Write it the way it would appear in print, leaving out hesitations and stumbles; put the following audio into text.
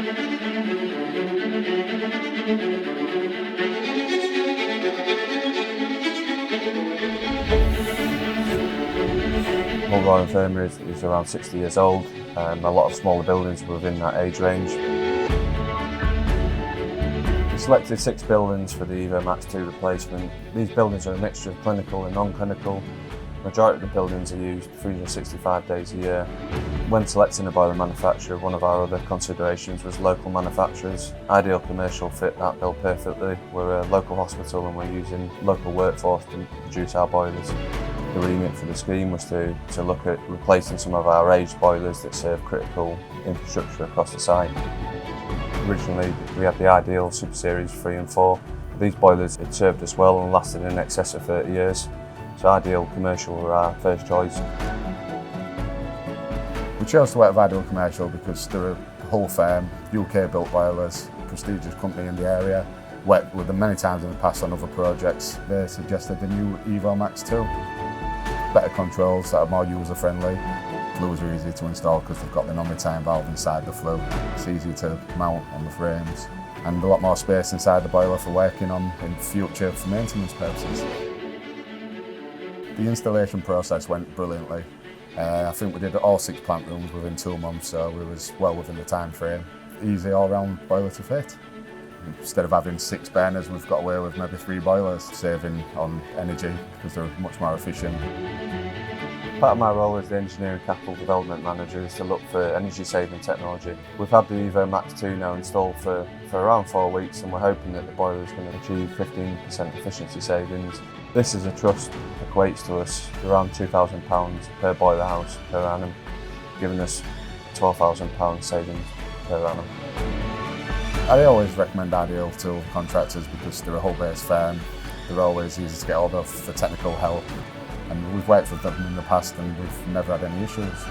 Hull Royal Infirmary is around 60 years old. A lot of smaller buildings are within that age range. We selected 6 buildings for the Evomax 2 replacement. These buildings are a mixture of clinical and non-clinical. The majority of the buildings are used 365 days a year. When selecting a boiler manufacturer, one of our other considerations was local manufacturers. Ideal commercial fit that bill perfectly. We're a local hospital and we're using local workforce to produce our boilers. The remit for the scheme was to look at replacing some of our aged boilers that serve critical infrastructure across the site. Originally, we had the Ideal Super Series 3 and 4. These boilers had served us well and lasted in excess of 30 years. So Ideal Commercial were our first choice. We chose to work with Ideal Commercial because they're a Hull firm, UK built boilers, prestigious company in the area. Worked with them many times in the past on other projects. They suggested the new Evomax 2. Better controls that are more user friendly. Flues are easy to install because they've got the non-return valve inside the flue. It's easy to mount on the frames and a lot more space inside the boiler for working on in future for maintenance purposes. The installation process went brilliantly. I think we did all 6 plant rooms within 2 months, so we was well within the time frame. Easy all-round boiler to fit. Instead of having 6 burners, we've got away with maybe 3 boilers, saving on energy because they're much more efficient. Part of my role as the Engineering Capital Development Manager is to look for energy-saving technology. We've had the Evomax 2 now installed for around 4 weeks and we're hoping that the boiler is going to achieve 15% efficiency savings. This as a trust equates to us around £2,000 per boiler house per annum, giving us £12,000 savings per annum. I always recommend Ideal to contractors because they're a Hull-based firm. They're always easy to get hold of for technical help, and we've worked with them in the past and we've never had any issues.